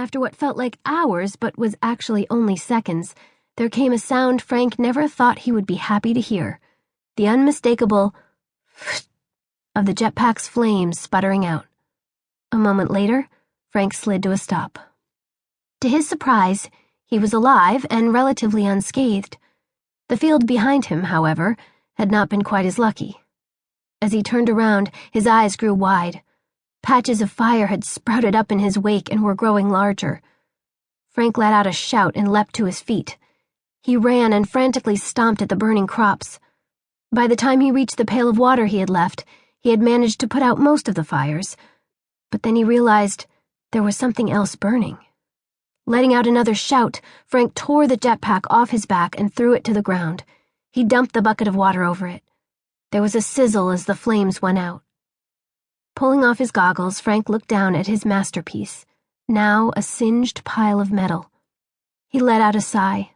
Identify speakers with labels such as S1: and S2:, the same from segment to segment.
S1: After what felt like hours but was actually only seconds, there came a sound Frank never thought he would be happy to hear, the unmistakable of the jetpack's flames sputtering out. A moment later, Frank slid to a stop. To his surprise, he was alive and relatively unscathed. The field behind him, however, had not been quite as lucky. As he turned around, his eyes grew wide. Patches of fire had sprouted up in his wake and were growing larger. Frank let out a shout and leapt to his feet. He ran and frantically stomped at the burning crops. By the time he reached the pail of water he had left, he had managed to put out most of the fires. But then he realized there was something else burning. Letting out another shout, Frank tore the jetpack off his back and threw it to the ground. He dumped the bucket of water over it. There was a sizzle as the flames went out. Pulling off his goggles, Frank looked down at his masterpiece, now a singed pile of metal. He let out a sigh.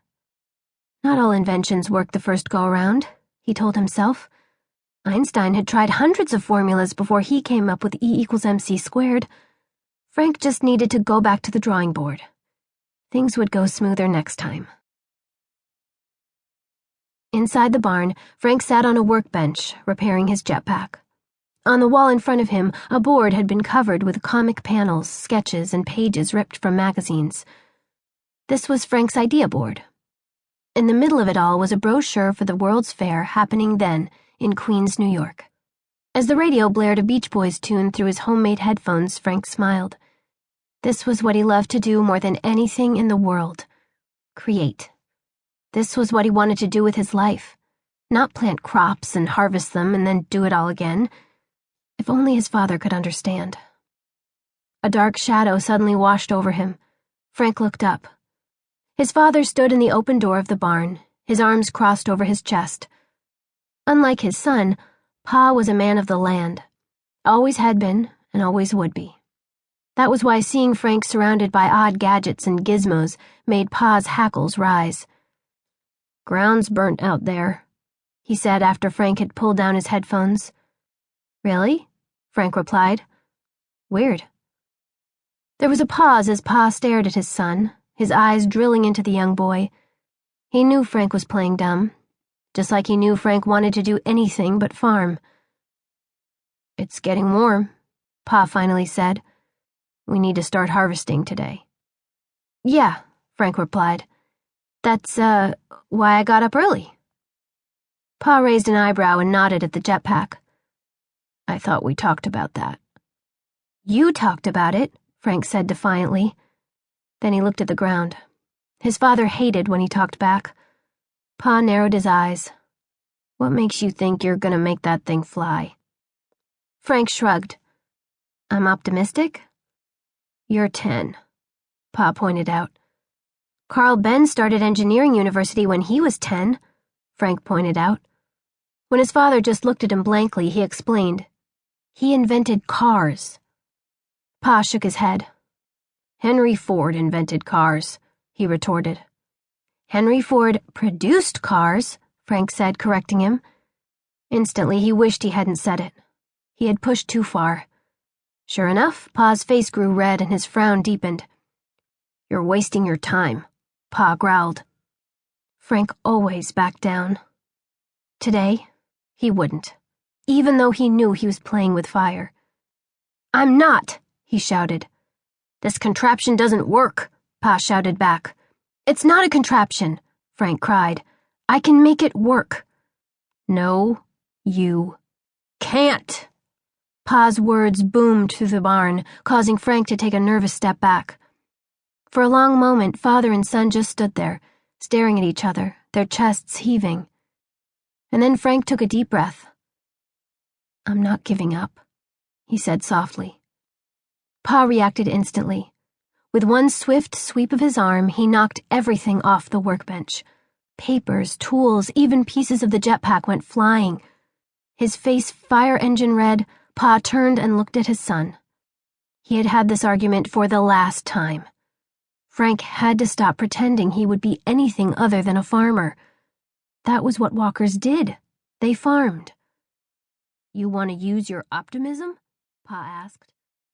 S1: Not all inventions work the first go-around, he told himself. Einstein had tried hundreds of formulas before he came up with E=mc². Frank just needed to go back to the drawing board. Things would go smoother next time. Inside the barn, Frank sat on a workbench, repairing his jetpack. On the wall in front of him, a board had been covered with comic panels, sketches, and pages ripped from magazines. This was Frank's idea board. In the middle of it all was a brochure for the World's Fair happening then in Queens, New York. As the radio blared a Beach Boys tune through his homemade headphones, Frank smiled. This was what he loved to do more than anything in the world. Create. This was what he wanted to do with his life. Not plant crops and harvest them and then do it all again. If only his father could understand. A dark shadow suddenly washed over him. Frank looked up. His father stood in the open door of the barn, his arms crossed over his chest. Unlike his son, Pa was a man of the land. Always had been, and always would be. That was why seeing Frank surrounded by odd gadgets and gizmos made Pa's hackles rise. "Ground's burnt out there," he said after Frank had pulled down his headphones. "Really?" Frank replied. "Weird." There was a pause as Pa stared at his son, his eyes drilling into the young boy. He knew Frank was playing dumb, just like he knew Frank wanted to do anything but farm. "It's getting warm," Pa finally said. "We need to start harvesting today." "Yeah," Frank replied. "That's, why I got up early." Pa raised an eyebrow and nodded at the jetpack. "I thought we talked about that." "You talked about it," Frank said defiantly. Then he looked at the ground. His father hated when he talked back. Pa narrowed his eyes. "What makes you think you're gonna make that thing fly?" Frank shrugged. "I'm optimistic?" "You're 10, Pa pointed out. "Carl Benz started engineering university when he was 10, Frank pointed out. When his father just looked at him blankly, he explained. He invented cars. Pa shook his head. "Henry Ford invented cars," he retorted. "Henry Ford produced cars," Frank said, correcting him. Instantly, he wished he hadn't said it. He had pushed too far. Sure enough, Pa's face grew red and his frown deepened. "You're wasting your time," Pa growled. Frank always backed down. Today, he wouldn't, even though he knew he was playing with fire. "I'm not," he shouted. "This contraption doesn't work," Pa shouted back. "It's not a contraption," Frank cried. "I can make it work." "No, you can't." Pa's words boomed through the barn, causing Frank to take a nervous step back. For a long moment, father and son just stood there, staring at each other, their chests heaving. And then Frank took a deep breath. "I'm not giving up," he said softly. Pa reacted instantly. With one swift sweep of his arm, he knocked everything off the workbench. Papers, tools, even pieces of the jetpack went flying. His face fire engine red, Pa turned and looked at his son. He had had this argument for the last time. Frank had to stop pretending he would be anything other than a farmer. That was what walkers did. They farmed. "You want to use your optimism?" Pa asked.